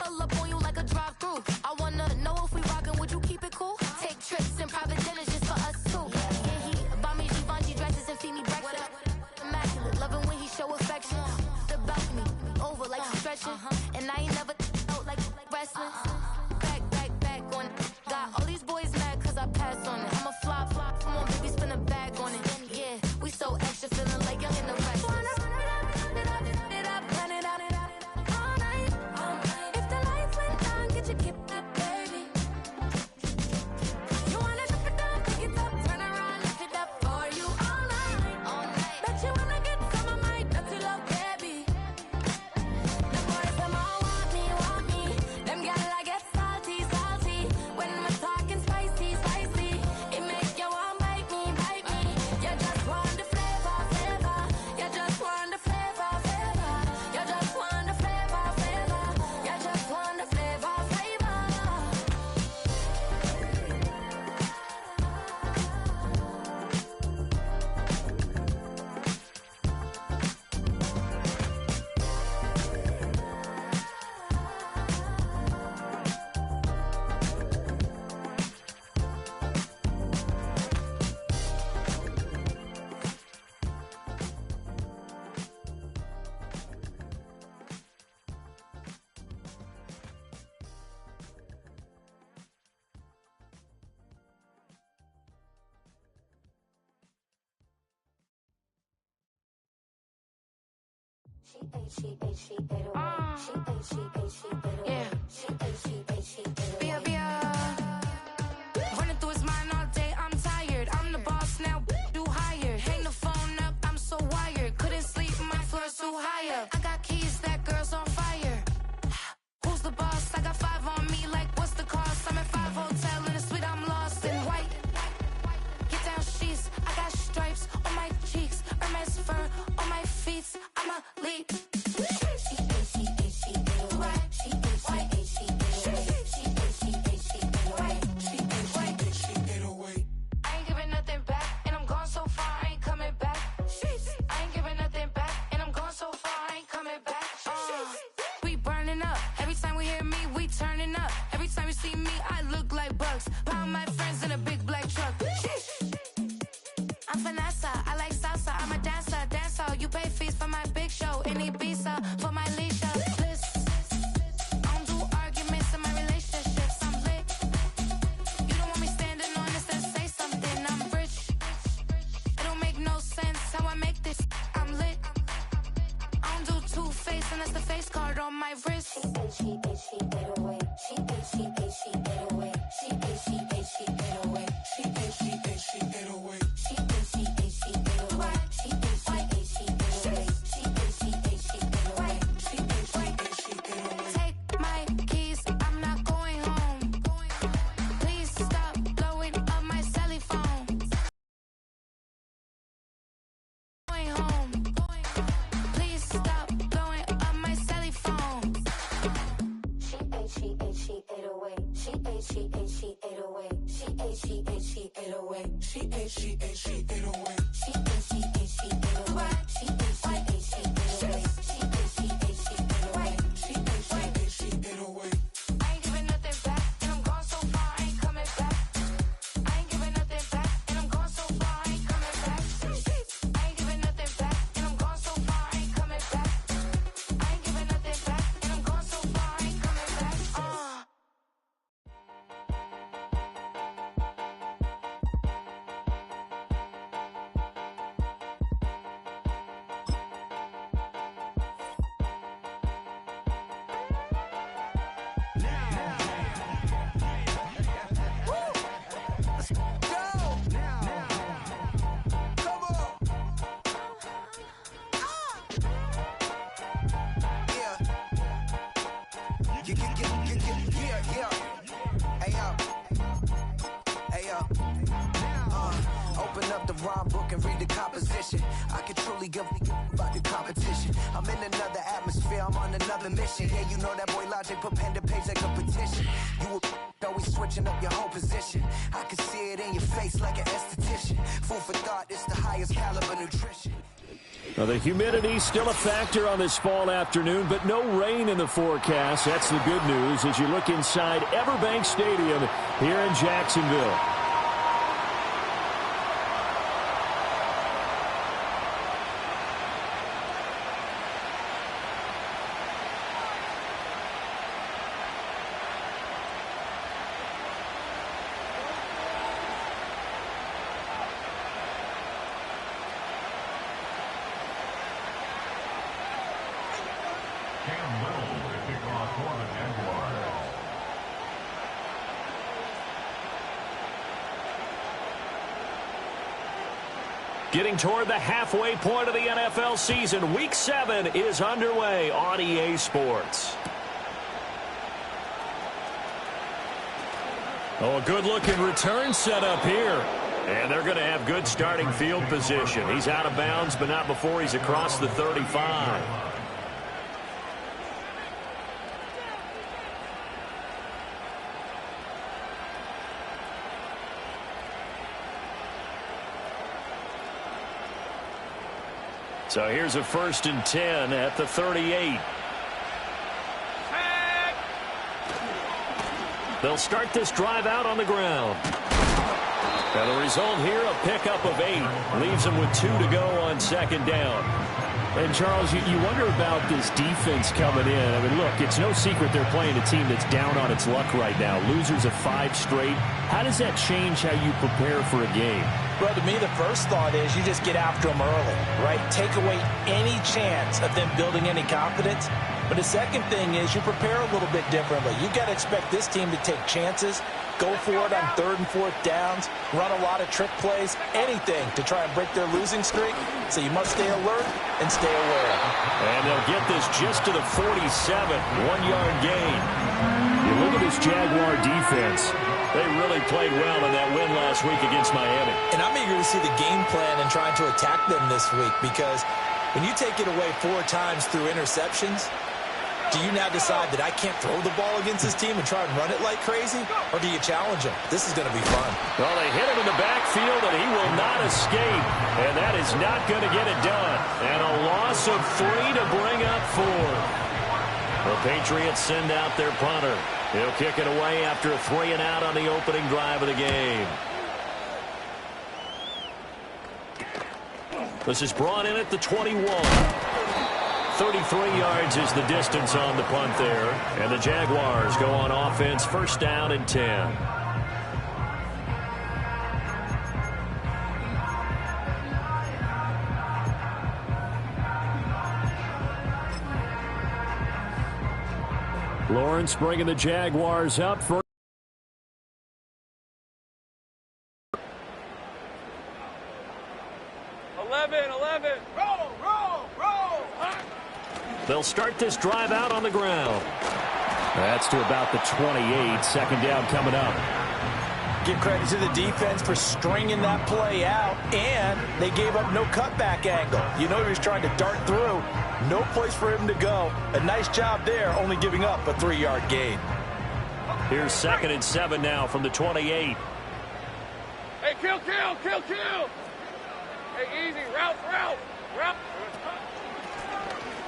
pull up on you like a drive-through. I wanna know if we rockin', would you keep it cool? Take trips and private dinners just for us two. Yeah, he buy me Givenchy dresses and feed me breakfast. Immaculate, loving when he show affection. The balcony, over like he's stretching. And I ain't never out like wrestling. Back on it. Got all these boys mad cause I passed on it. I'm a flop, come on baby, spin a bag on it. Yeah, we so extra, feeling like young and the rest. Running through his mind all day, I'm tired. I'm the boss now, do higher. Hang the phone up, I'm so wired. Couldn't sleep, my floor's too higher. I got keys, that girl's on fire. Who's the boss? I got 5 on me, like what's the cost? I'm at 5 hotel in the suite, I'm lost in white. Get down sheets, I got stripes on my cheeks. Hermes fur on my feet, I'm a leap. Pound my friends in a big black truck. I'm Vanessa, I like salsa. I'm a dancer. You pay fees for my big show in Ibiza for my leisure. I don't do arguments in my relationships. I'm lit. You don't want me standing on this, then say something. I'm rich. It don't make no sense how I make this. I'm lit. I don't do two-face, and that's the face card on my wrist. She get away. She get away. Take my keys, I'm not going home. Please stop blowing up my celly phone. Going home. Please stop blowing up my celly phone. She ate away. She ate away. She ate away. She ate away. I ain't giving nothing back, and I'm gone so far, I ain't coming back. I ain't giving nothing back, and I'm gone so far, I ain't coming back. I ain't giving nothing back, and I'm gone so far, I ain't coming back. I ain't giving nothing back, and I'm gone so far, I ain't coming back. Open up the rhyme book and read the composition. I can truly give about the competition. I'm in another atmosphere, I'm on another mission. Yeah, you know that boy Logic put pen to page like a petition. You always switching up your whole position. I can see it in your face like an esthetician. Food for thought, it's the highest caliber nutrition. Well, the humidity still a factor on this fall afternoon, but no rain in the forecast. That's the good news as you look inside Everbank Stadium here in Jacksonville. Getting toward the halfway point of the NFL season, Week 7 is underway on EA Sports. Oh, a good-looking return set up here. And they're going to have good starting field position. He's out of bounds, but not before he's across the 35. So here's a 1st and 10 at the 38. They'll start this drive out on the ground. And the result here, a pickup of 8. Leaves them with 2 to go on 2nd down. And, Charles, you wonder about this defense coming in. I mean, look, it's no secret they're playing a team that's down on its luck right now. Losers of 5 straight. How does that change how you prepare for a game? Well, to me, the first thought is you just get after them early, right? Take away any chance of them building any confidence. But the second thing is you prepare a little bit differently. You got to expect this team to take chances, go for it on 3rd and 4th downs, run a lot of trick plays, anything to try and break their losing streak. So you must stay alert and stay aware. And they'll get this just to the 47, 1-yard gain. You look at this Jaguar defense. They really played well in that win last week against Miami. And I'm eager to see the game plan and trying to attack them this week, because when you take it away 4 times through interceptions, do you now decide that I can't throw the ball against this team and try and run it like crazy? Or do you challenge them? This is going to be fun. Well, they hit him in the backfield, and he will not escape. And that is not going to get it done. And a loss of 3 to bring up 4. The Patriots send out their punter. He'll kick it away after a 3 and out on the opening drive of the game. This is brought in at the 21. 33 yards is the distance on the punt there. And the Jaguars go on offense, 1st down and 10. Lawrence bringing the Jaguars up for 11. Roll. They'll start this drive out on the ground. That's to about the 28. 2nd down coming up. Give credit to the defense for stringing that play out, and they gave up no cutback angle. You know he was trying to dart through. No place for him to go. A nice job there, only giving up a 3-yard gain. Here's 2nd and 7 now from the 28. Hey, kill. Hey, easy. Route.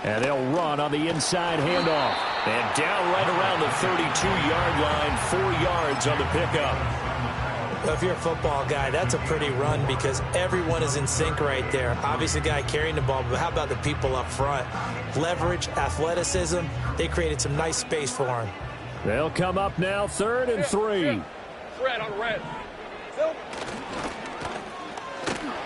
And they'll run on the inside handoff. And down right around the 32-yard line, 4 yards on the pickup. Well, if you're a football guy, that's a pretty run because everyone is in sync right there. Obviously, the guy carrying the ball, but how about the people up front? Leverage, athleticism, they created some nice space for him. They'll come up now, 3rd and 3. Red on red.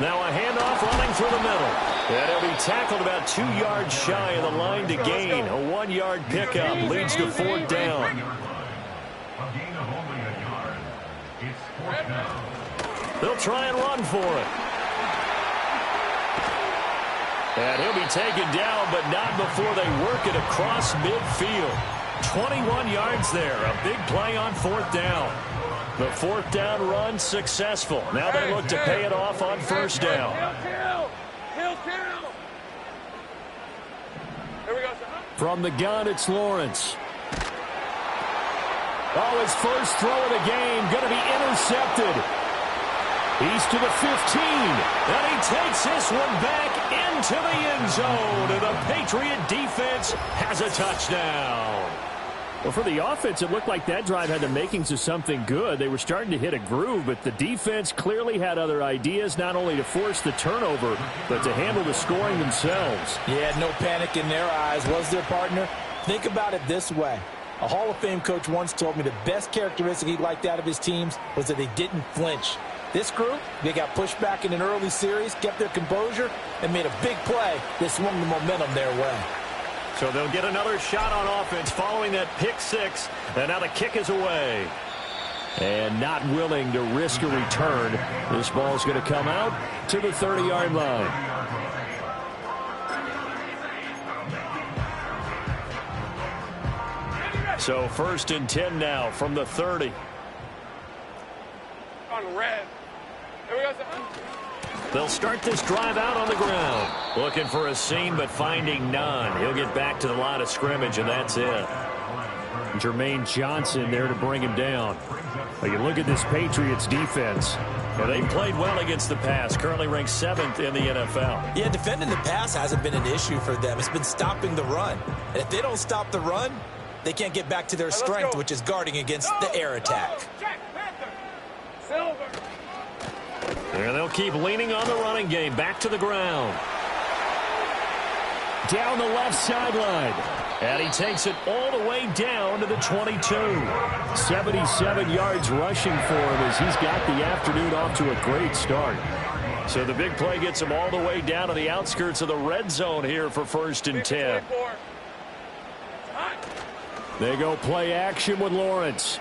Now a handoff running through the middle. And he'll be tackled about 2 yards shy of the line to gain. A 1-yard pickup leads to 4th down. They'll try and run for it. And he'll be taken down, but not before they work it across midfield. 21 yards there. A big play on 4th down. The 4th down run successful. Now they look to pay it off on 1st down. Kill. Here we go. From the gun, it's Lawrence. Oh, his first throw of the game going to be intercepted. He's to the 15, and he takes this one back into the end zone, and the Patriot defense has a touchdown. Well, for the offense, it looked like that drive had the makings of something good. They were starting to hit a groove, but the defense clearly had other ideas, not only to force the turnover, but to handle the scoring themselves. Yeah, no panic in their eyes, was there, partner? Think about it this way. A Hall of Fame coach once told me the best characteristic he liked out of his teams was that they didn't flinch. This group, they got pushed back in an early series, kept their composure, and made a big play that swung the momentum their way. So they'll get another shot on offense following that pick six, and now the kick is away. And not willing to risk a return, this ball's going to come out to the 30-yard line. So 1st and 10 now from the 30. On red. Here we go, son. They'll start this drive out on the ground. Looking for a seam, but finding none. He'll get back to the line of scrimmage, and that's it. Jermaine Johnson there to bring him down. But you look at this Patriots defense. Yeah, they played well against the pass. Currently ranked 7th in the NFL. Yeah, defending the pass hasn't been an issue for them. It's been stopping the run. And if they don't stop the run, they can't get back to their strength, which is guarding against the air attack. Silver. There they'll keep leaning on the running game. Back to the ground. Down the left sideline. And he takes it all the way down to the 22. 77 yards rushing for him as he's got the afternoon off to a great start. So the big play gets him all the way down to the outskirts of the red zone here for 1st and 10. They go play action with Lawrence.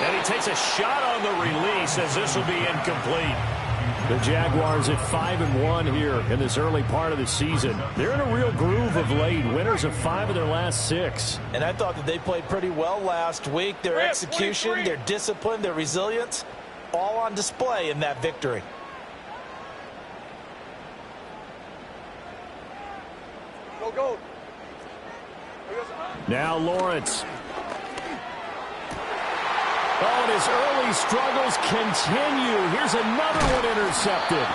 And he takes a shot on the release as this will be incomplete. The Jaguars at 5-1 here in this early part of the season. They're in a real groove of late. Winners of 5 of their last 6. And I thought that they played pretty well last week. Their execution, their discipline, their resilience, all on display in that victory. Go, go. Now Lawrence. Oh, and his early struggles continue. Here's another one intercepted.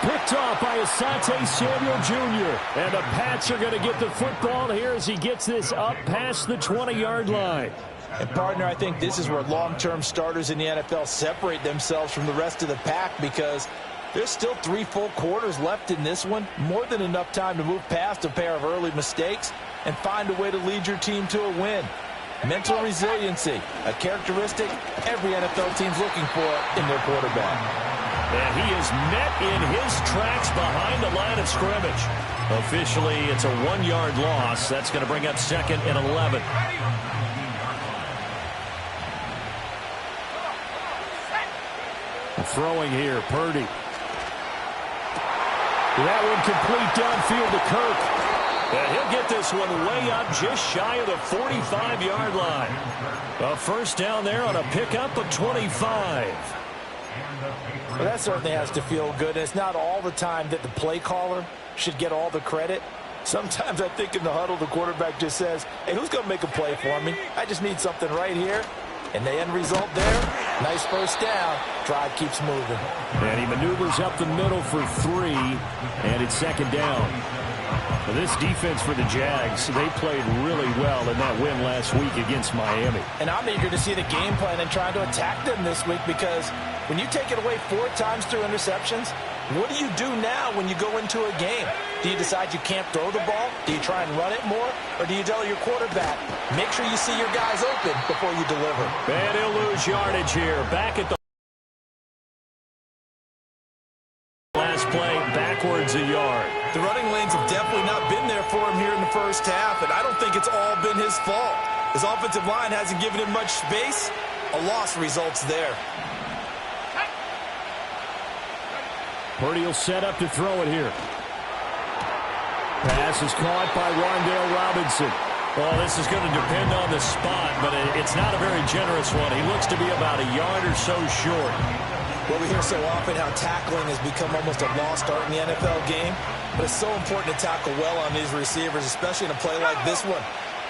Picked off by Asante Samuel Jr. And the Pats are going to get the football here as he gets this up past the 20-yard line. And, partner, I think this is where long-term starters in the NFL separate themselves from the rest of the pack because there's still 3 full quarters left in this one. More than enough time to move past a pair of early mistakes and find a way to lead your team to a win. Mental resiliency, a characteristic every NFL team's looking for in their quarterback. And he is met in his tracks behind the line of scrimmage. Officially, it's a 1-yard loss. That's going to bring up 2nd and 11. Throwing here, Purdy. That one complete downfield to Kirk. And he'll get this one way up just shy of the 45-yard line. A first down there on a pickup of 25. Well, that certainly has to feel good. It's not all the time that the play caller should get all the credit. Sometimes I think in the huddle, the quarterback just says, hey, who's going to make a play for me? I just need something right here. And the end result there, nice first down. Drive keeps moving. And he maneuvers up the middle for 3, and it's 2nd down. Well, this defense for the Jags, they played really well in that win last week against Miami. And I'm eager to see the game plan and trying to attack them this week because when you take it away 4 times through interceptions, what do you do now when you go into a game? Do you decide you can't throw the ball? Do you try and run it more? Or do you tell your quarterback, make sure you see your guys open before you deliver? And he'll lose yardage here. Back at the last play, backwards a yard. The running lanes have definitely not been there for him here in the first half, and I don't think it's all been his fault. His offensive line hasn't given him much space. A loss results there. Purdy will set up to throw it here. Pass is caught by Wan'Dale Robinson. Well, this is going to depend on the spot, but it's not a very generous one. He looks to be about a yard or so short. Well, we hear so often how tackling has become almost a lost art in the NFL game, but it's so important to tackle well on these receivers, especially in a play like this one.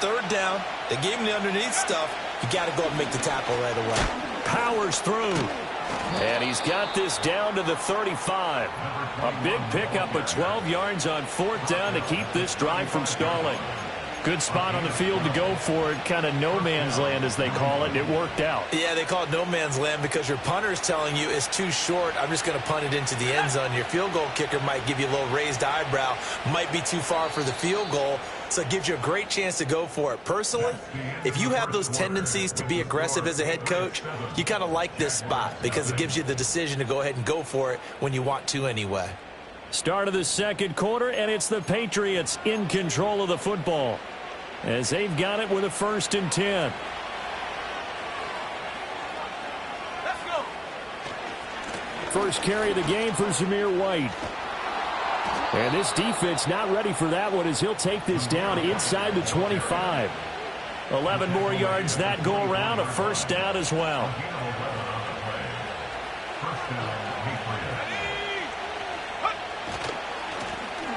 3rd down, they gave him the underneath stuff. You got to go and make the tackle right away. Powers through. And he's got this down to the 35. A big pickup of 12 yards on 4th down to keep this drive from stalling. Good spot on the field to go for it. Kind of no man's land, as they call it. It worked out. Yeah, they call it no man's land because your punter is telling you it's too short. I'm just going to punt it into the end zone. Your field goal kicker might give you a little raised eyebrow. Might be too far for the field goal. So it gives you a great chance to go for it. Personally, if you have those tendencies to be aggressive as a head coach, you kind of like this spot because it gives you the decision to go ahead and go for it when you want to anyway. Start of the second quarter, and it's the Patriots in control of the football as they've got it with a 1st and 10. Let's go. First carry of the game for Zamir White. And this defense not ready for that one as he'll take this down inside the 25. 11 more yards that go around, a 1st down as well.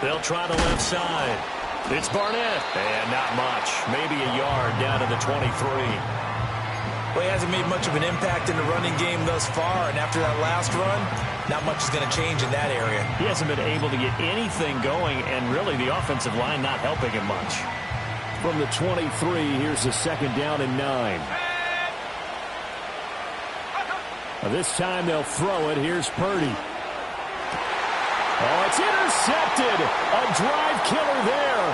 They'll try the left side. It's Barnett. And not much. Maybe a yard down to the 23. Well, he hasn't made much of an impact in the running game thus far, and after that last run, not much is going to change in that area. He hasn't been able to get anything going, and really the offensive line not helping him much. From the 23, here's the 2nd down and 9. This time they'll throw it. Here's Purdy. Oh, it's intercepted. A drive killer there.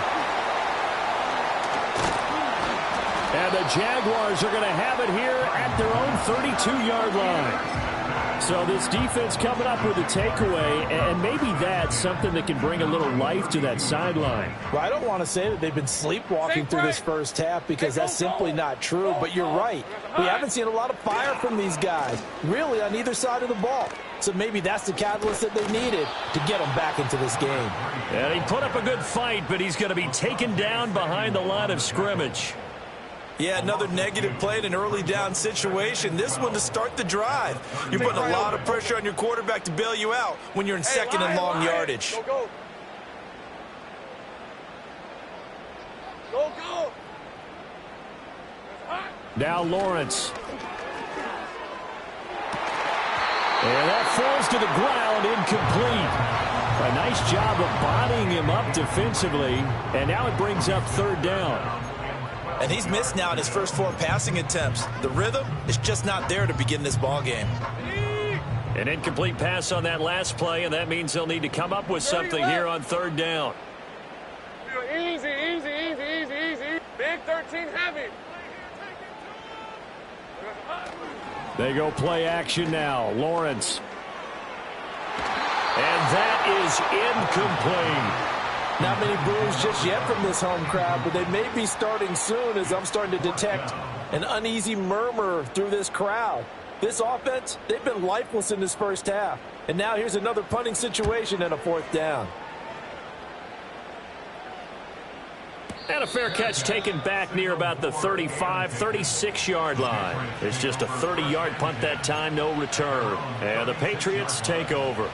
And the Jaguars are going to have it here at their own 32-yard line. So this defense coming up with a takeaway, and maybe that's something that can bring a little life to that sideline. Well, I don't want to say that they've been sleepwalking through this first half because that's simply not true, but you're right. We haven't seen a lot of fire from these guys, really, on either side of the ball. So maybe that's the catalyst that they needed to get them back into this game. And he put up a good fight, but he's going to be taken down behind the line of scrimmage. Yeah, another negative play in an early down situation. This one to start the drive. You're putting a lot of pressure on your quarterback to bail you out when you're in 2nd and long yardage. Go, go. Go, go. Now Lawrence. And that falls to the ground, incomplete. A nice job of bodying him up defensively, and now it brings up 3rd down. And he's missed now in his first 4 passing attempts. The rhythm is just not there to begin this ball game. An incomplete pass on that last play, and that means they'll need to come up with something here on 3rd down. Easy, easy, easy, easy, easy. Big 13 heavy. They go play action now. Lawrence. And that is incomplete. Not many boos just yet from this home crowd, but they may be starting soon as I'm starting to detect an uneasy murmur through this crowd. This offense, they've been lifeless in this first half. And now here's another punting situation and a 4th down. And a fair catch taken back near about the 35, 36-yard line. It's just a 30-yard punt that time, no return. And the Patriots take over.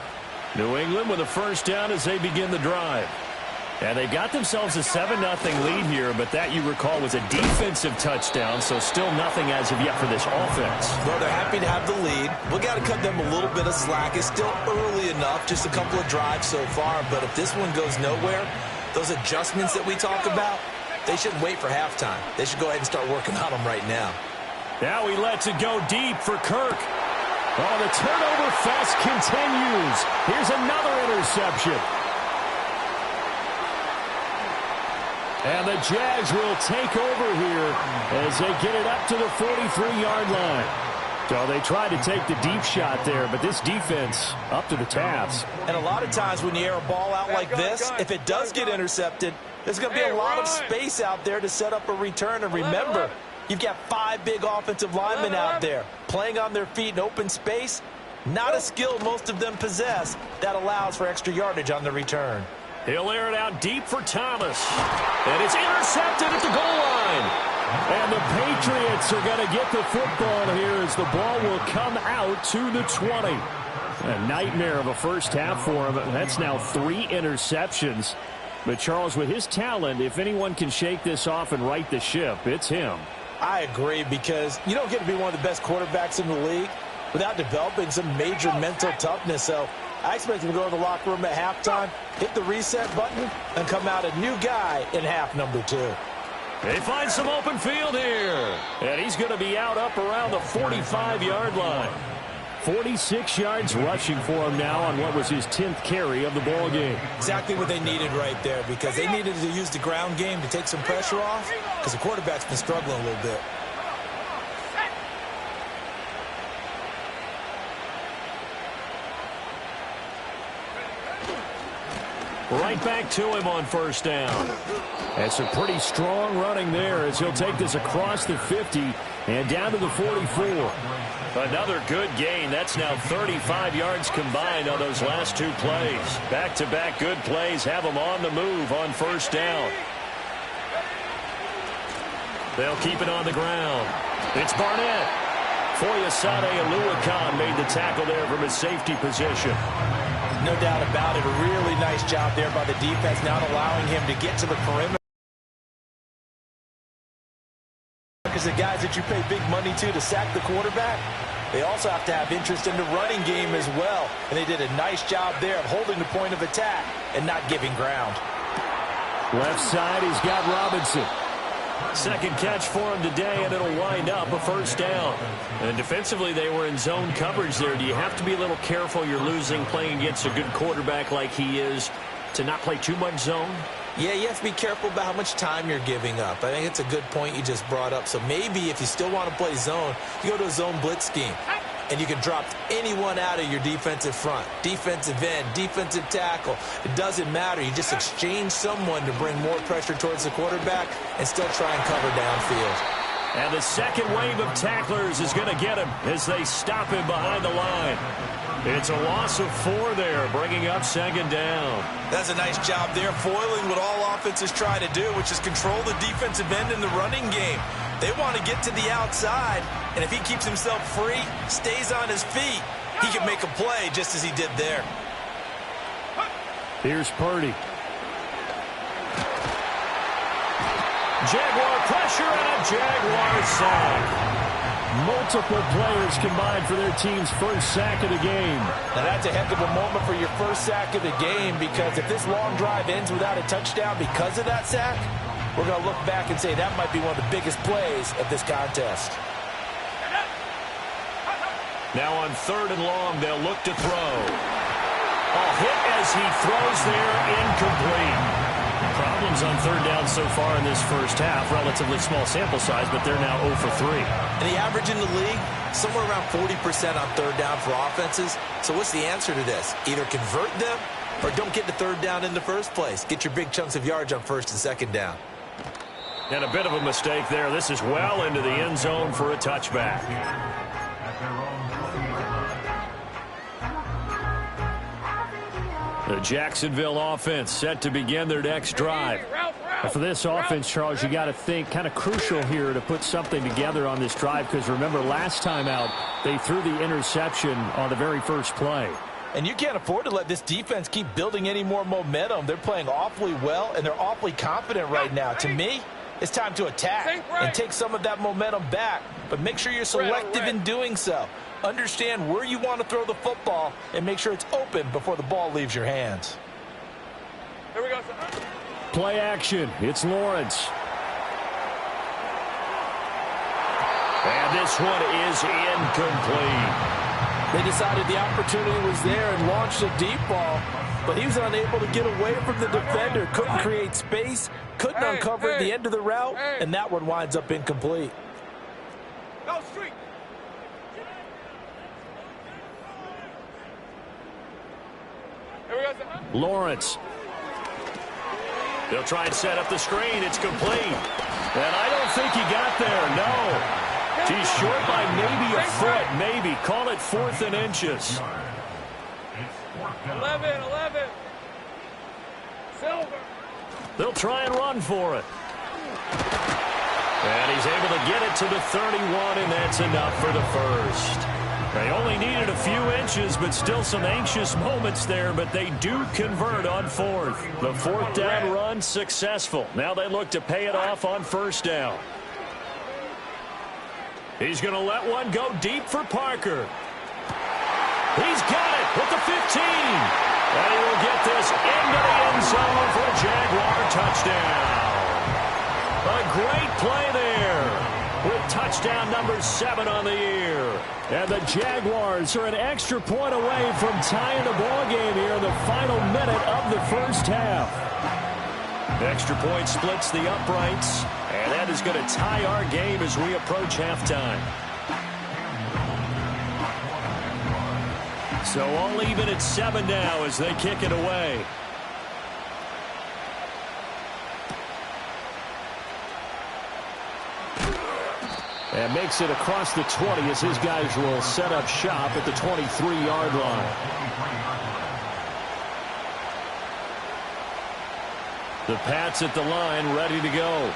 New England with a 1st down as they begin the drive. And they've got themselves a 7-0 lead here, but that, you recall, was a defensive touchdown, so still nothing as of yet for this offense. Well, they're happy to have the lead. We got to cut them a little bit of slack. It's still early enough, just a couple of drives so far, but if this one goes nowhere, those adjustments that we talk about, they shouldn't wait for halftime. They should go ahead and start working on them right now. Now he lets it go deep for Kirk. Oh, the turnover fest continues. Here's another interception. And the Jags will take over here as they get it up to the 43-yard line. So they tried to take the deep shot there, but this defense up to the task. And a lot of times when you air a ball out like this, if it does get intercepted, there's going to be a lot of space out there to set up a return. And remember, you've got 5 big offensive linemen out there playing on their feet in open space. Not a skill most of them possess that allows for extra yardage on the return. He'll air it out deep for Thomas. And it's intercepted at the goal line. And the Patriots are going to get the football here as the ball will come out to the 20. A nightmare of a first half for him. That's now 3 interceptions. But Charles, with his talent, if anyone can shake this off and right the ship, it's him. I agree, because you don't get to be one of the best quarterbacks in the league without developing some major mental toughness. So I expect him to go in the locker room at halftime, hit the reset button, and come out a new guy in half number 2. They find some open field here. And he's going to be out up around the 45-yard line. 46 yards rushing for him now on what was his 10th carry of the ball game. Exactly what they needed right there, because they needed to use the ground game to take some pressure off, because the quarterback's been struggling a little bit. Right back to him on first down. That's a pretty strong running there as he'll take this across the 50 and down to the 44. Another good gain. That's now 35 yards combined on those last 2 plays. Back-to-back good plays have them on the move on first down. They'll keep it on the ground. It's Barnett. Foyesade Oluwakan made the tackle there from his safety position. No doubt about it. A really nice job there by the defense, not allowing him to get to the perimeter. Because the guys that you pay big money to sack the quarterback, they also have to have interest in the running game as well. And they did a nice job there of holding the point of attack and not giving ground. Left side, he's got Robinson. Second catch for him today, and it'll wind up a first down. And defensively, they were in zone coverage there. Do you have to be a little careful you're losing playing against a good quarterback like he is to not play too much zone? Yeah, you have to be careful about how much time you're giving up. I think it's a good point you just brought up. So maybe if you still want to play zone, you go to a zone blitz scheme. And you can drop anyone out of your defensive front. Defensive end, defensive tackle. It doesn't matter. You just exchange someone to bring more pressure towards the quarterback and still try and cover downfield. And the second wave of tacklers is going to get him as they stop him behind the line. It's a loss of 4 there, bringing up second down. That's a nice job there, foiling what all offenses try to do, which is control the defensive end in the running game. They want to get to the outside, and if he keeps himself free, stays on his feet, he can make a play just as he did there. Here's Purdy. Jaguar pressure and a Jaguar sack. Multiple players combined for their team's first sack of the game. Now that's a heck of a moment for your first sack of the game, because if this long drive ends without a touchdown because of that sack, we're going to look back and say that might be one of the biggest plays of this contest. Now on 3rd and long, they'll look to throw. A hit as he throws there, incomplete. Problems on 3rd down so far in this first half. Relatively small sample size, but they're now 0 for 3. And the average in the league, somewhere around 40% on 3rd down for offenses. So what's the answer to this? Either convert them or don't get to 3rd down in the first place. Get your big chunks of yards on 1st and 2nd down. And a bit of a mistake there. This is well into the end zone for a touchback. The Jacksonville offense set to begin their next drive. And for this offense, Charles, you got to think kind of crucial here to put something together on this drive, because remember last time out they threw the interception on the very first play. And you can't afford to let this defense keep building any more momentum. They're playing awfully well, and they're awfully confident right now. To me, it's time to attack and take some of that momentum back, but make sure you're selective in doing so. Understand where you want to throw the football and make sure it's open before the ball leaves your hands. Here we go. Play action. It's Lawrence. And this one is incomplete. They decided the opportunity was there and launched a deep ball, but he was unable to get away from the defender. Couldn't create space, couldn't uncover the end of the route, and that one winds up incomplete. Go street. Here we go. Lawrence. They'll try and set up the screen. It's complete. And I don't think he got there. No. He's short by maybe a foot. Maybe. Call it 4th and inches. 11. Silver. They'll try and run for it. And he's able to get it to the 31, and that's enough for the first. They only needed a few inches, but still some anxious moments there, but they do convert on 4th. The 4th down run successful. Now they look to pay it off on 1st down. He's going to let one go deep for Parker. He's got it with the 15. And he will get this into the end zone for a Jaguar touchdown. A great play there with touchdown number 7 on the year. And the Jaguars are an extra point away from tying the ball game here in the final minute of the first half. The extra point splits the uprights, and that is going to tie our game as we approach halftime. So all even at 7 now as they kick it away. And makes it across the 20 as his guys will set up shop at the 23-yard line. The Pats at the line ready to go.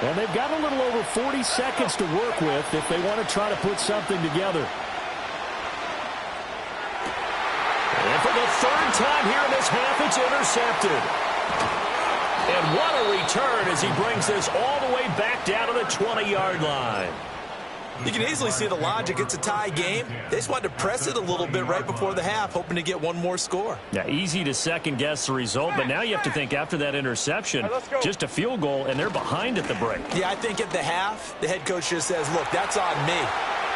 And they've got a little over 40 seconds to work with if they want to try to put something together. And for the 3rd time here in this half, it's intercepted. And what a return as he brings this all the way back down to the 20-yard line. You can easily see the logic. It's a tie game. They just wanted to press it a little bit right before the half, hoping to get one more score. Yeah, easy to second-guess the result, but now you have to think after that interception, just a field goal, and they're behind at the break. Yeah, I think at the half, the head coach just says, look, that's on me.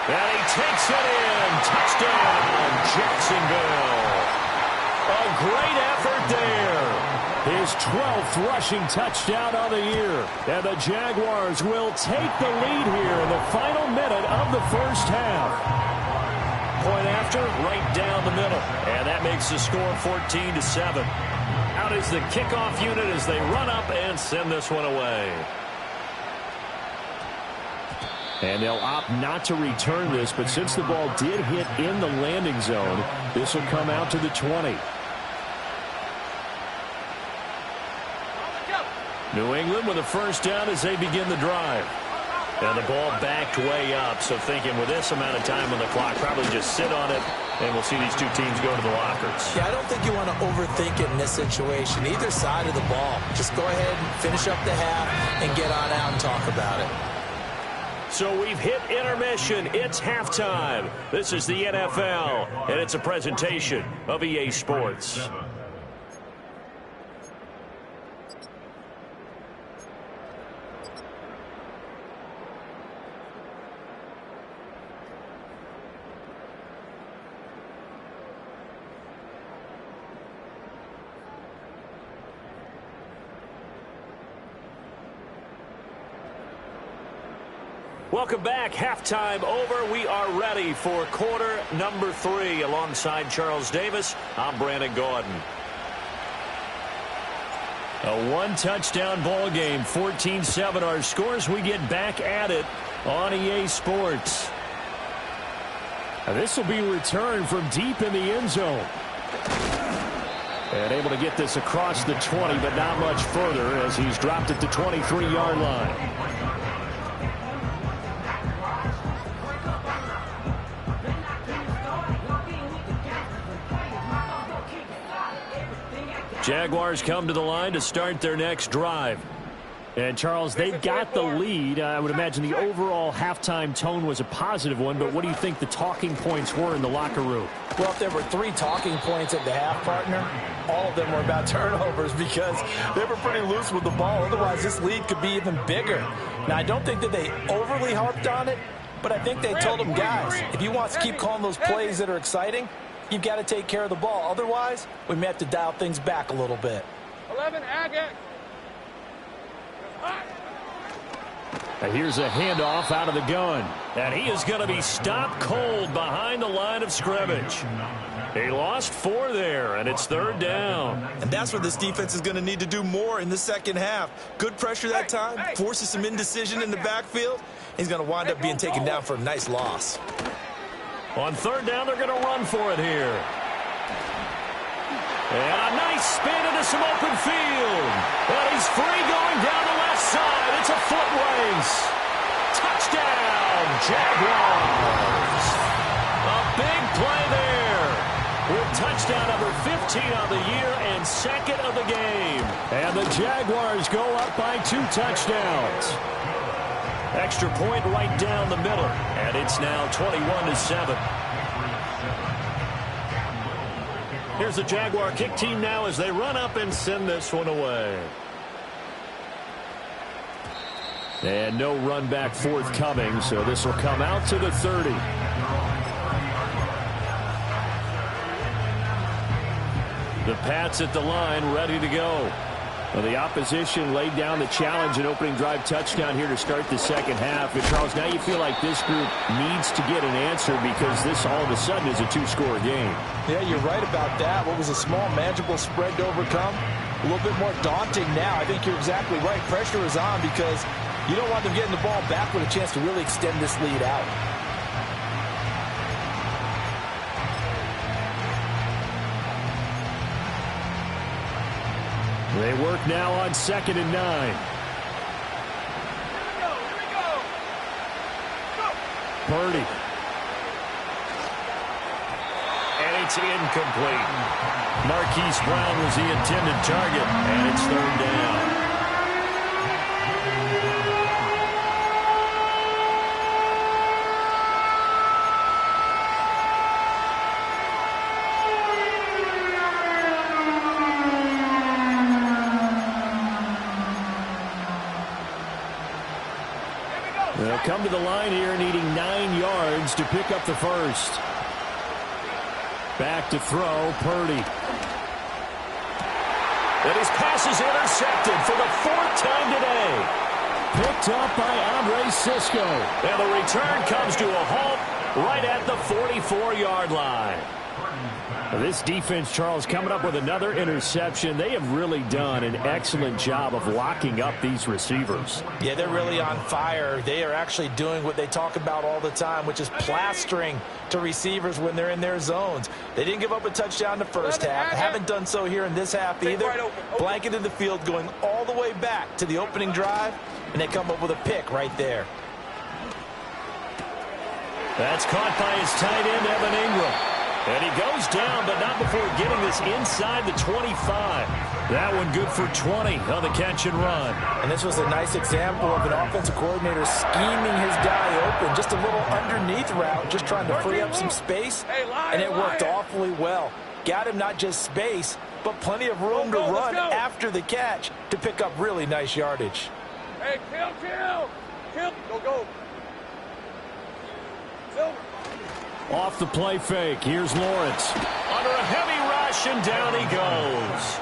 And he takes it in. Touchdown, Jacksonville. A great effort there. His 12th rushing touchdown of the year. And the Jaguars will take the lead here in the final minute of the first half. Point after, right down the middle. And that makes the score 14-7. Out is the kickoff unit as they run up and send this one away. And they'll opt not to return this, but since the ball did hit in the landing zone, this will come out to the 20. New England with a first down as they begin the drive. And the ball backed way up, so thinking with this amount of time on the clock, probably just sit on it, and we'll see these two teams go to the lockers. Yeah, I don't think you want to overthink it in this situation. Either side of the ball. Just go ahead and finish up the half and get on out and talk about it. So we've hit intermission. It's halftime. This is the NFL, and it's a presentation of EA Sports. Welcome back. Halftime over. We are ready for quarter number 3. Alongside Charles Davis, I'm Brandon Gaudin. A one-touchdown ball game, 14-7 our scores. We get back at it on EA Sports. And this will be returned from deep in the end zone. And able to get this across the 20, but not much further as he's dropped at the 23-yard line. Jaguars come to the line to start their next drive. And, Charles, they've got the lead. I would imagine the overall halftime tone was a positive one, but what do you think the talking points were in the locker room? Well, if there were 3 talking points at the half, partner, all of them were about turnovers because they were pretty loose with the ball. Otherwise, this lead could be even bigger. Now, I don't think that they overly harped on it, but I think they told them, guys, if you want to keep calling those plays that are exciting, you've got to take care of the ball. Otherwise, we may have to dial things back a little bit. 11, Agate. And here's a handoff out of the gun. And he is going to be stopped cold behind the line of scrimmage. He lost 4 there, and it's 3rd down. And that's where this defense is going to need to do more in the second half. Good pressure that time, forces some indecision in the backfield. He's going to wind up being taken down for a nice loss. On 3rd down, they're going to run for it here. And a nice spin into some open field. And he's free going down the left side. It's a foot race. Touchdown, Jaguars. A big play there. With touchdown number 15 on the year and 2nd of the game. And the Jaguars go up by 2 touchdowns. Extra point right down the middle. And it's now 21-7. Here's the Jaguar kick team now as they run up and send this one away. And no run back forthcoming, so this will come out to the 30. The Pats at the line, ready to go. Well, the opposition laid down the challenge and opening drive touchdown here to start the second half. And Charles, now you feel like this group needs to get an answer because this all of a sudden is a two-score game. Yeah, you're right about that. What was a small, manageable spread to overcome? A little bit more daunting now. I think you're exactly right. Pressure is on because you don't want them getting the ball back with a chance to really extend this lead out. They work now on 2nd and 9. Here we go. Purdy. And it's incomplete. Marquise Brown was the intended target, and it's 3rd down. They'll come to the line here needing 9 yards to pick up the first. Back to throw, Purdy. And his pass is intercepted for the 4th time today. Picked up by Andre Cisco. And the return comes to a halt right at the 44-yard line. This defense, Charles, coming up with another interception. They have really done an excellent job of locking up these receivers. Yeah, they're really on fire. They are actually doing what they talk about all the time, which is plastering to receivers when they're in their zones. They didn't give up a touchdown the first half. Haven't done so here in this half either. Blanketed the field going all the way back to the opening drive, and they come up with a pick right there. That's caught by his tight end, Evan Ingram. And he goes down, but not before getting this inside the 25. That one good for 20 on the catch and run. And this was a nice example of an offensive coordinator scheming his guy open. Just a little underneath route, just trying to free up some space. And it worked awfully well. Got him not just space, but plenty of room to run after the catch to pick up really nice yardage. Hey, kill. Go. Silver. Off the play fake. Here's Lawrence. Under a heavy rush, and down he goes.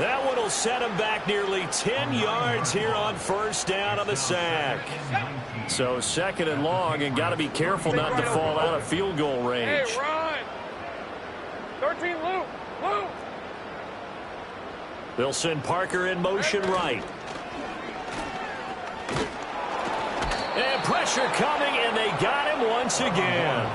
That one will set him back nearly 10 yards here on 1st down on the sack. So 2nd and long, and got to be careful not to fall out of field goal range. Hey, run. 13, Luke. They'll send Parker in motion right. And pressure coming, and they got him once again.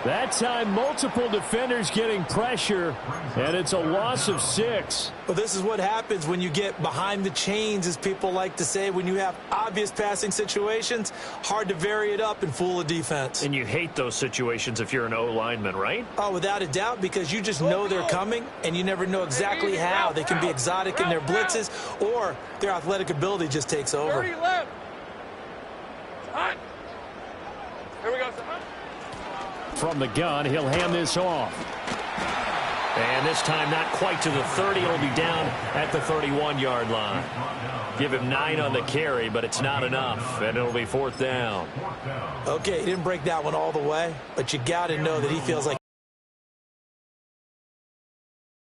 That time, multiple defenders getting pressure, and it's a loss of 6. Well, this is what happens when you get behind the chains, as people like to say. When you have obvious passing situations, hard to vary it up and fool a defense. And you hate those situations if you're an O-lineman, right? Oh, without a doubt, because you just know they're coming, and you never know exactly how. They can be exotic in their blitzes, or their athletic ability just takes over. 30 left. Hot. Here we go. From the gun, he'll hand this off. And this time not quite to the 30. It'll be down at the 31-yard line. Give him 9 on the carry, but it's not enough, and it'll be 4th down. Okay, he didn't break that one all the way, but you got to know that he feels like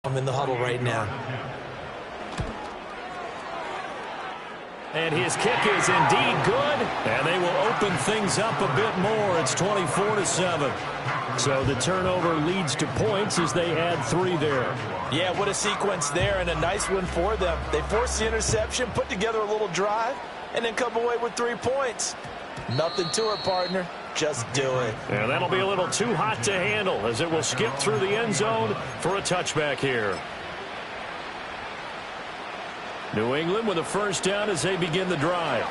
I'm in the huddle right now. And his kick is indeed good, and they will open things up a bit more. It's 24-7. So the turnover leads to points as they add 3 there. Yeah, what a sequence there, and a nice one for them. They force the interception, put together a little drive, and then come away with 3 points. Nothing to it, partner. Just do it. And that'll be a little too hot to handle as it will skip through the end zone for a touchback here. New England with a 1st down as they begin the drive.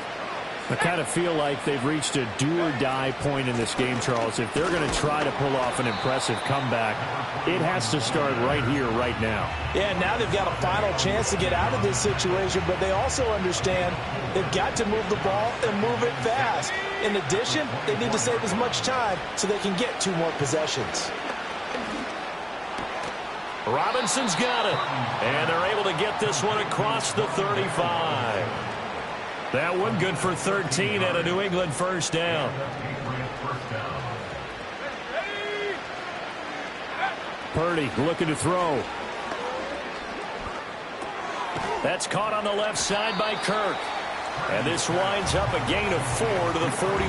I kind of feel like they've reached a do-or-die point in this game, Charles. If they're going to try to pull off an impressive comeback, it has to start right here, right now. Yeah, now they've got a final chance to get out of this situation, but they also understand they've got to move the ball and move it fast. In addition, they need to save as much time so they can get 2 more possessions. Robinson's got it. And they're able to get this one across the 35. That one good for 13 and a New England first down. Purdy looking to throw. That's caught on the left side by Kirk. And this winds up a gain of 4 to the 41.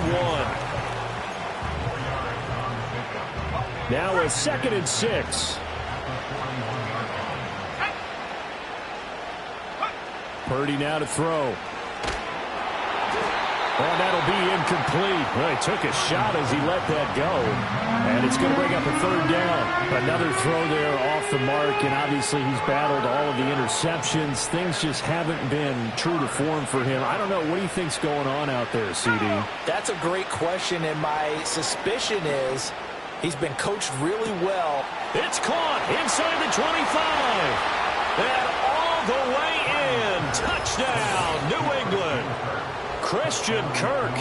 Now a 2nd and 6. Purdy now to throw. And that'll be incomplete. Well, he took a shot as he let that go. And it's going to bring up a 3rd down. Another throw there off the mark. And obviously he's battled all of the interceptions. Things just haven't been true to form for him. I don't know. What do you think's going on out there, CD? That's a great question. And my suspicion is he's been coached really well. It's caught inside the 25. And all the way in. Touchdown, New England. Christian Kirk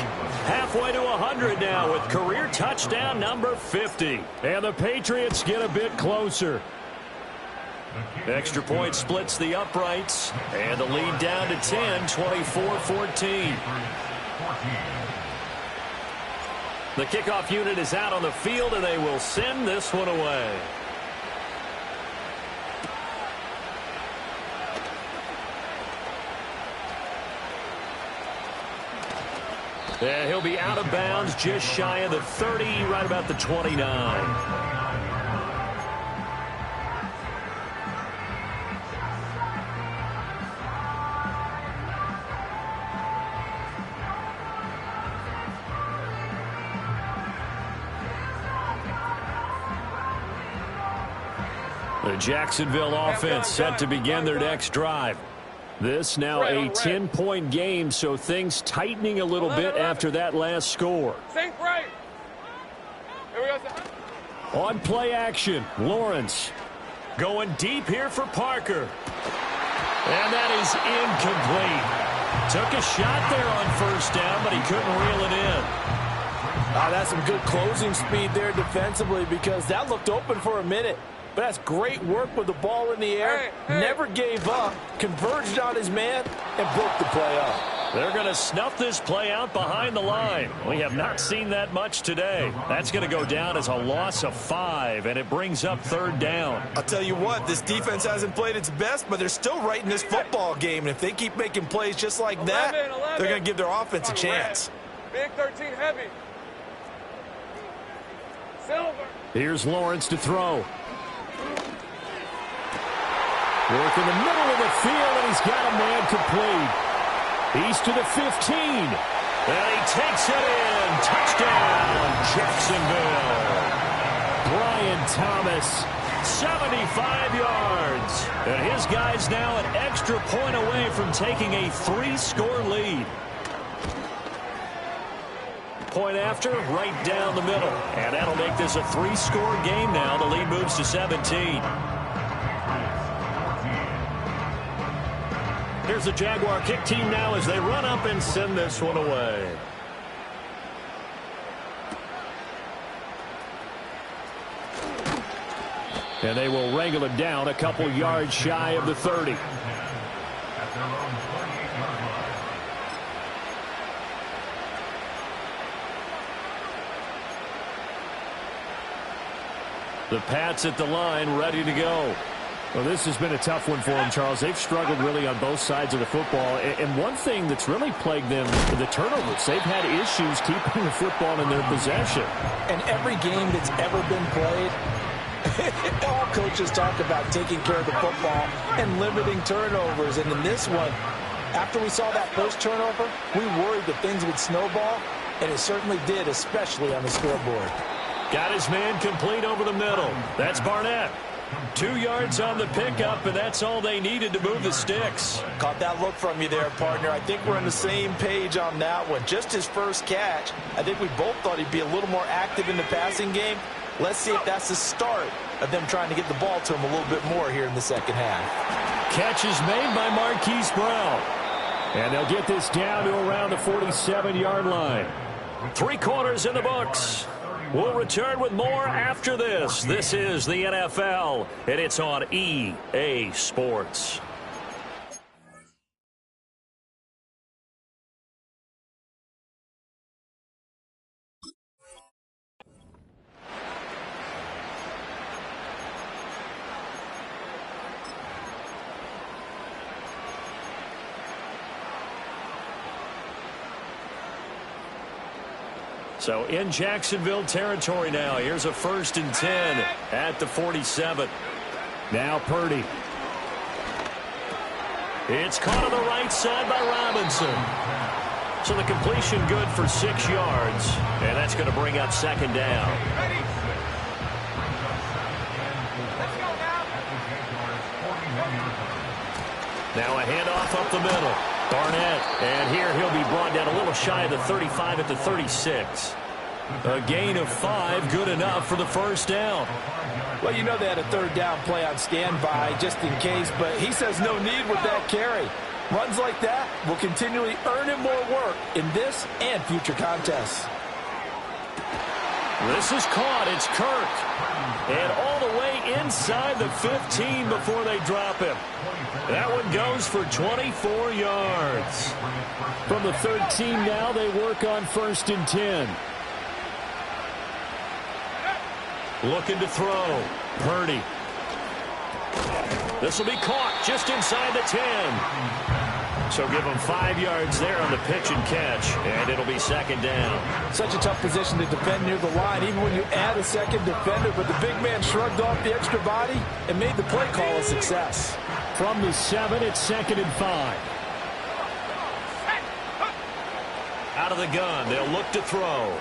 halfway to 100 now with career touchdown number 50. And the Patriots get a bit closer. Extra point splits the uprights. And the lead down to 10, 24-14. The kickoff unit is out on the field, and they will send this one away. Yeah, he'll be out of bounds just shy of the 30, right about the 29. The Jacksonville offense set to begin their next drive. This now a 10-point game, so things tightening a little bit after that last score. Sink right. Here we go. On play action, Lawrence going deep here for Parker. And that is incomplete. Took a shot there on 1st down, but he couldn't reel it in. That's some good closing speed there defensively because that looked open for a minute. But that's great work with the ball in the air. Never gave up, converged on his man, and broke the play up. They're going to snuff this play out behind the line. We have not seen that much today. That's going to go down as a loss of 5, and it brings up 3rd down. I'll tell you what, this defense hasn't played its best, but they're still right in this football game. And if they keep making plays just like that, they're going to give their offense a chance. Big 13 heavy. Silver. Here's Lawrence to throw. Work in the middle of the field, and he's got a man complete. He's to the 15. And he takes it in. Touchdown, Jacksonville. Brian Thomas, 75 yards. And his guy's now an extra point away from taking a 3-score lead. Point after, right down the middle. And that'll make this a 3-score game now. The lead moves to 17. Here's the Jaguar kick team now as they run up and send this one away. And they will wrangle it down a couple yards shy of the 30. The Pats at the line, ready to go. Well, this has been a tough one for them, Charles. They've struggled really on both sides of the football. And one thing that's really plagued them, the turnovers. They've had issues keeping the football in their possession. And every game that's ever been played, all coaches talk about taking care of the football and limiting turnovers. And in this one, after we saw that first turnover, we worried that things would snowball, and it certainly did, especially on the scoreboard. Got his man complete over the middle. That's Barnett. 2 yards on the pickup, and that's all they needed to move the sticks. Caught that look from you there, partner. I think we're on the same page on that one. Just his first catch. I think we both thought he'd be a little more active in the passing game. Let's see if that's the start of them trying to get the ball to him a little bit more here in the second half. Catch is made by Marquise Brown. And they'll get this down to around the 47-yard line. 3 quarters in the books. We'll return with more after this. This is the NFL, and it's on EA Sports. So in Jacksonville territory now. Here's a 1st and 10 at the 47. Now Purdy. It's caught on the right side by Robinson. So the completion good for 6 yards. And that's going to bring up 2nd down. Now a handoff up the middle. Barnett, and here he'll be brought down a little shy of the 35 at the 36. A gain of 5, good enough for the 1st down. Well, you know they had a 3rd down play on standby just in case, but he says no need with that carry. Runs like that will continually earn him more work in this and future contests. This is caught. It's Kirk. And all the way inside the 15 before they drop him. That one goes for 24 yards. From the 13 now, they work on 1st and 10. Looking to throw. Purdy. This will be caught just inside the 10. So give him 5 yards there on the pitch and catch, and it'll be 2nd down. Such a tough position to defend near the line, even when you add a 2nd defender, but the big man shrugged off the extra body and made the play call a success. From the 7, it's 2nd and 5. Out of the gun, they'll look to throw.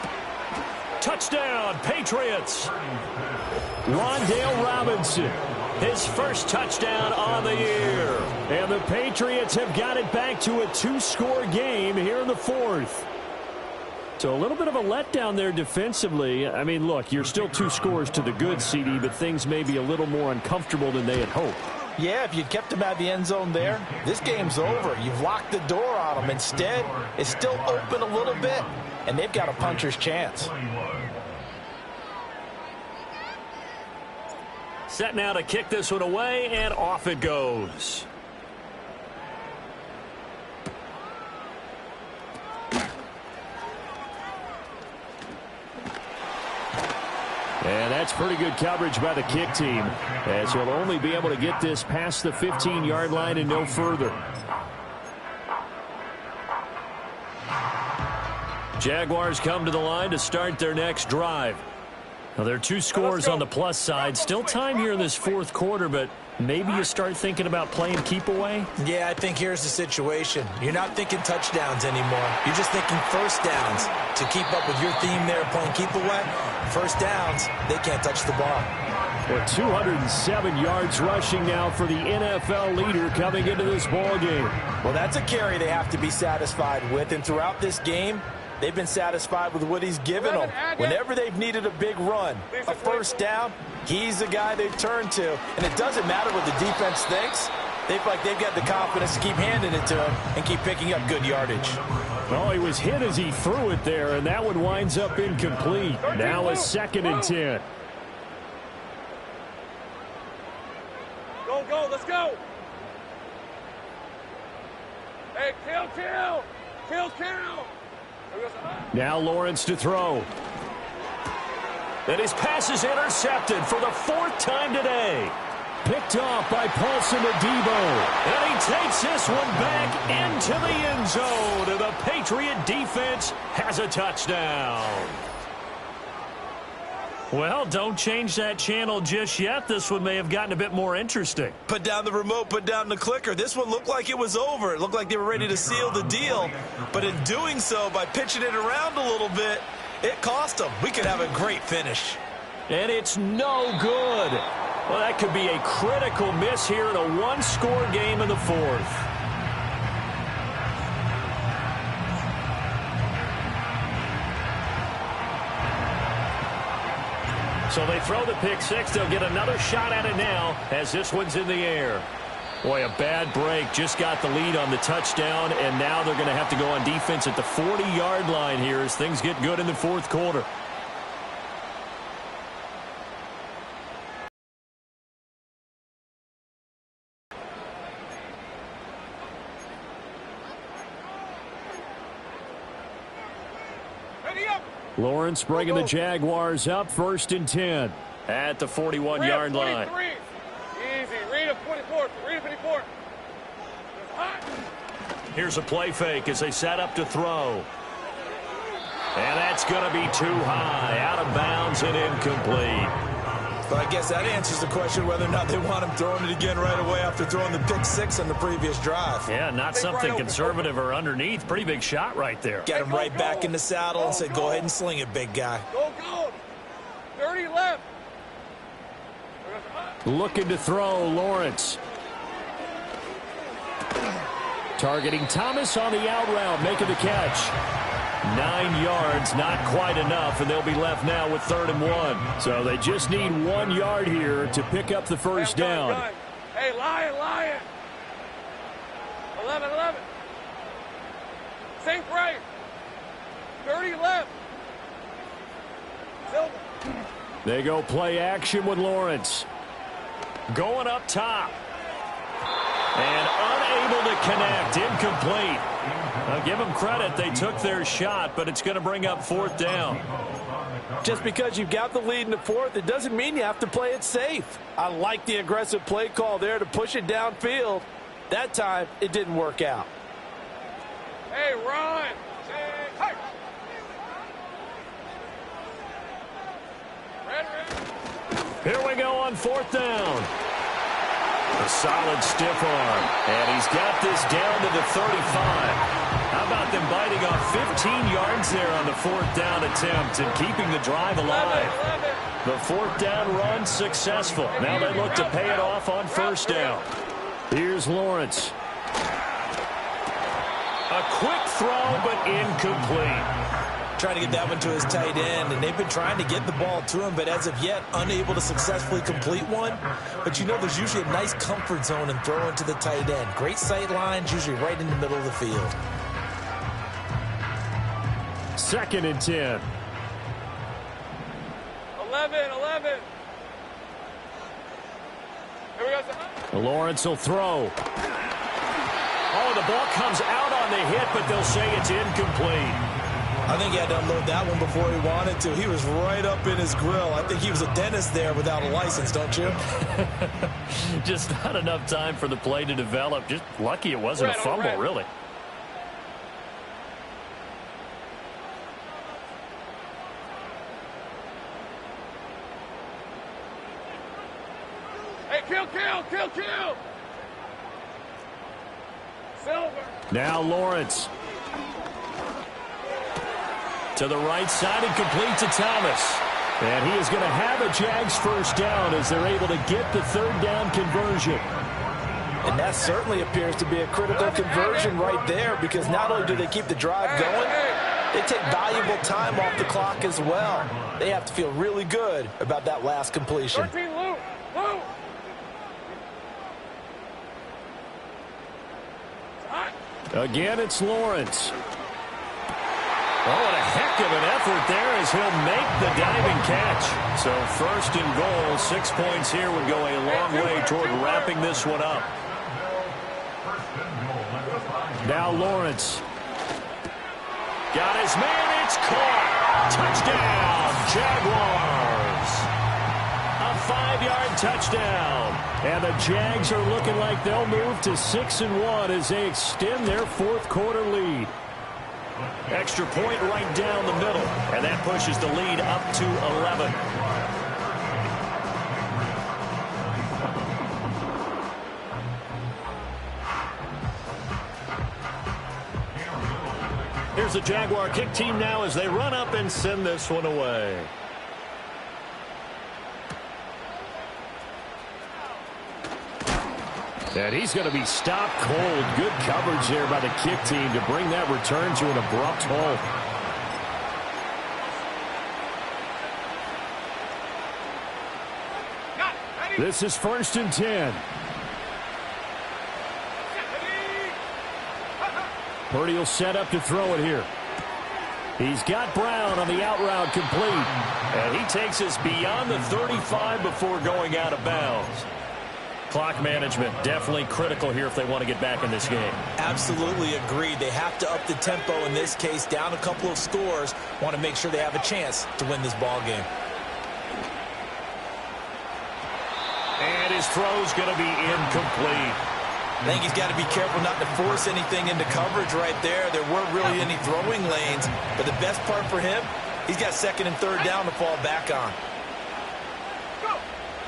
Touchdown, Patriots! Rondale Robinson. His first touchdown on the year. And the Patriots have got it back to a 2-score game here in the 4th. So a little bit of a letdown there defensively. I mean, look, you're still 2 scores to the good, CD, but things may be a little more uncomfortable than they had hoped. Yeah, if you'd kept him out of the end zone there, this game's over. You've locked the door on him. Instead, it's still open a little bit, and they've got a puncher's chance. Set now to kick this one away, and off it goes. And that's pretty good coverage by the kick team, as he'll only be able to get this past the 15-yard line and no further. Jaguars come to the line to start their next drive. Now, there are 2 scores on the plus side. Still time here in this 4th quarter, but maybe you start thinking about playing keep away? Yeah, I think here's the situation. You're not thinking touchdowns anymore. You're just thinking 1st downs. To keep up with your theme there, playing keep away, 1st downs, they can't touch the ball. Well, 207 yards rushing now for the NFL leader coming into this ball game. Well, that's a carry they have to be satisfied with, and throughout this game, they've been satisfied with what he's given them. Whenever they've needed a big run, a 1st down, he's the guy they've turned to. And it doesn't matter what the defense thinks. They feel like they've got the confidence to keep handing it to him and keep picking up good yardage. Well, he was hit as he threw it there, and that one winds up incomplete. Now a 2nd and 10. Go, let's go. Hey, kill. Now Lawrence to throw. And his pass is intercepted for the 4th time today. Picked off by Paulson Adebo. And he takes this one back into the end zone. And the Patriot defense has a touchdown. Well, don't change that channel just yet. This one may have gotten a bit more interesting. Put down the remote, put down the clicker. This one looked like it was over. It looked like they were ready to seal the deal. But in doing so, by pitching it around a little bit, it cost them. We could have a great finish. And it's no good. Well, that could be a critical miss here in a 1-score game in the 4th. So they throw the pick 6. They'll get another shot at it now as this one's in the air. Boy, a bad break. Just got the lead on the touchdown, and now they're going to have to go on defense at the 40-yard line here as things get good in the 4th quarter. Lawrence bringing the Jaguars up 1st and 10 at the 41-yard line. Easy. Read a 24. Read a 54. Here's a play fake as they set up to throw. And that's going to be too high, out of bounds and incomplete. But I guess that answers the question whether or not they want him throwing it again right away after throwing the pick 6 on the previous drive. Yeah, not something conservative or underneath. Pretty big shot right there. Get him right back in the saddle and say, go ahead and sling it, big guy. Go. 30 left. Looking to throw, Lawrence. Targeting Thomas on the out route, making the catch. 9 yards, not quite enough, and they'll be left now with 3rd and 1. So they just need 1 yard here to pick up the first down. Hey, Lion. 11. Sink right. 30 left. Silver. They go play action with Lawrence. Going up top. And unable to connect. Incomplete. I'll give them credit. They took their shot, but it's going to bring up 4th down. Just because you've got the lead in the 4th, it doesn't mean you have to play it safe. I like the aggressive play call there to push it downfield. That time, it didn't work out. Hey, run. Hey. Red. Here we go on 4th down. A solid stiff arm. And he's got this down to the 35. How about them biting off 15 yards there on the 4th down attempt and keeping the drive alive? The 4th down run successful. Now they look to pay it off on 1st down. Here's Lawrence. A quick throw, but incomplete. Trying to get that one to his tight end, and they've been trying to get the ball to him, but as of yet, unable to successfully complete one. But you know there's usually a nice comfort zone in throwing to the tight end. Great sight lines, usually right in the middle of the field. 2nd and 10. 11. Here we go. Lawrence will throw. Oh, the ball comes out on the hit, but they'll say it's incomplete. I think he had to unload that one before he wanted to. He was right up in his grill. I think he was a dentist there without a license, don't you? Just not enough time for the play to develop. Just lucky it wasn't a fumble, really. Hey, kill. Silver. Now Lawrence. To the right side and complete to Thomas. And he is going to have a Jags first down as they're able to get the 3rd down conversion. And that certainly appears to be a critical conversion right there, because not only do they keep the drive going, they take valuable time off the clock as well. They have to feel really good about that last completion. 13, Lou. Again, it's Lawrence. Oh, what a heck of an effort there as he'll make the diving catch. So 1st and goal, 6 points here would go a long way toward wrapping this one up. Now Lawrence. Got his man, it's caught. Touchdown, Jaguars. A 5-yard touchdown. And the Jags are looking like they'll move to 6-1 as they extend their 4th quarter lead. Extra point right down the middle, and that pushes the lead up to 11. Here's the Jaguar kick team now as they run up and send this one away. And he's going to be stopped cold. Good coverage there by the kick team to bring that return to an abrupt halt. This is 1st and 10. Purdy will set up to throw it here. He's got Brown on the out route complete. And he takes us beyond the 35 before going out of bounds. Clock management, definitely critical here if they want to get back in this game. Absolutely agreed. They have to up the tempo in this case, down a couple of scores. Want to make sure they have a chance to win this ball game. And his throw's going to be incomplete. I think he's got to be careful not to force anything into coverage right there. There weren't really any throwing lanes, but the best part for him, he's got second and third down to fall back on.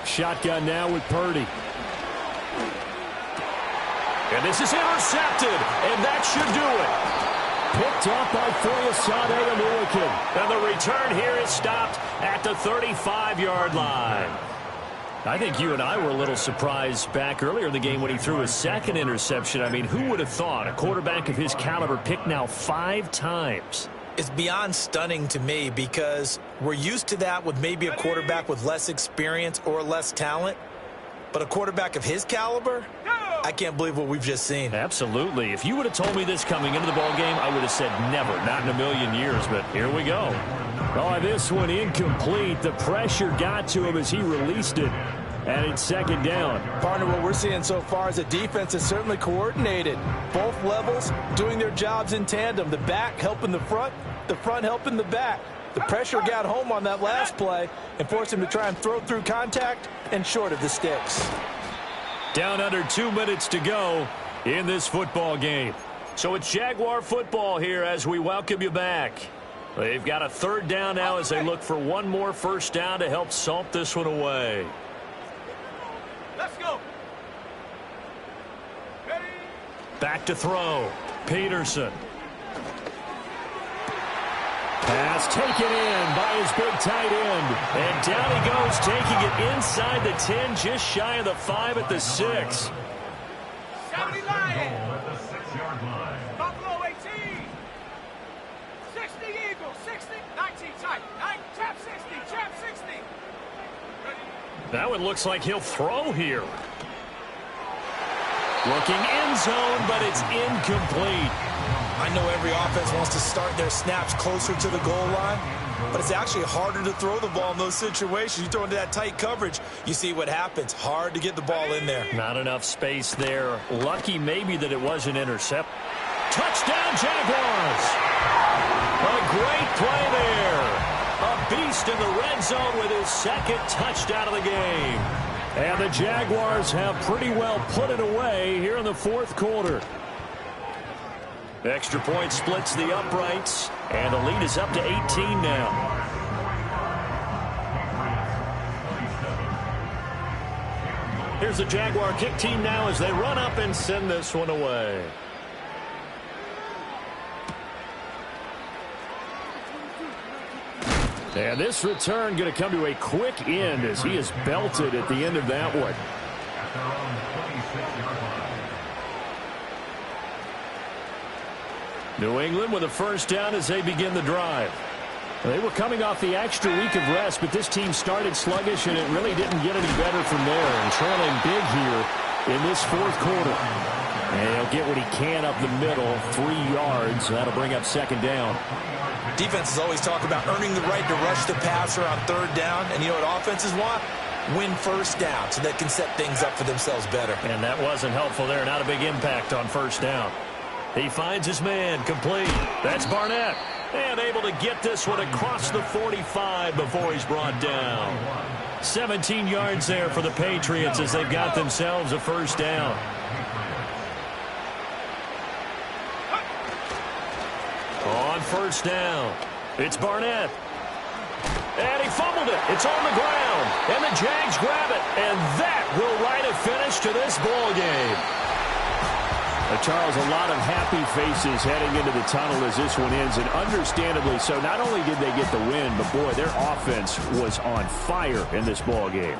Shotgun now with Purdy. And this is intercepted, and that should do it. Picked up by Foyesade Oluokun. And the return here is stopped at the 35-yard line. I think you and I were a little surprised back earlier in the game when he threw his second interception. I mean, who would have thought a quarterback of his caliber picked now 5 times? It's beyond stunning to me because we're used to that with maybe a quarterback with less experience or less talent. But a quarterback of his caliber, I can't believe what we've just seen. Absolutely. If you would have told me this coming into the ballgame, I would have said never, not in a million years. But here we go. Oh, this one incomplete. The pressure got to him as he released it. And it's second down. Partner, what we're seeing so far is the defense is certainly coordinated. Both levels doing their jobs in tandem. The back helping the front helping the back. The pressure got home on that last play and forced him to try and throw through contact and short of the sticks. Down under 2 minutes to go in this football game. So it's Jaguar football here as we welcome you back. They've got a third down now as they look for one more first down to help salt this one away. Let's go. Ready? Back to throw. Peterson. Pass taken in by his big tight end. And down he goes, taking it inside the 10, just shy of the 5 at the 6. 70 Lions. Buffalo 18. 60 Eagles. 60. 19 tight. 9. Tap 60. Tap 60. Ready? That one looks like he'll throw here. Looking end zone, but it's incomplete. I know every offense wants to start their snaps closer to the goal line, but it's actually harder to throw the ball in those situations. You throw into that tight coverage, you see what happens. Hard to get the ball in there. Not enough space there. Lucky maybe that it was an intercept. Touchdown, Jaguars! A great play there. A beast in the red zone with his second touchdown of the game. And the Jaguars have pretty well put it away here in the fourth quarter. Extra point splits the uprights, and the lead is up to 18 now. Here's the Jaguar kick team now as they run up and send this one away. And this return going to come to a quick end as he is belted at the end of that one. New England with a first down as they begin the drive. They were coming off the extra week of rest, but this team started sluggish, and it really didn't get any better from there. And trailing big here in this fourth quarter. And he'll get what he can up the middle, 3 yards. That'll bring up second down. Defenses always talk about earning the right to rush the passer on third down. And you know what offenses want? Win first down so they can set things up for themselves better. And that wasn't helpful there. Not a big impact on first down. He finds his man complete. That's Barnett. And able to get this one across the 45 before he's brought down. 17 yards there for the Patriots as they've got themselves a first down. On first down, it's Barnett. And he fumbled it. It's on the ground. And the Jags grab it. And that will write a finish to this ball game. Charles, a lot of happy faces heading into the tunnel as this one ends, and understandably so. Not only did they get the win, but boy, their offense was on fire in this ball game.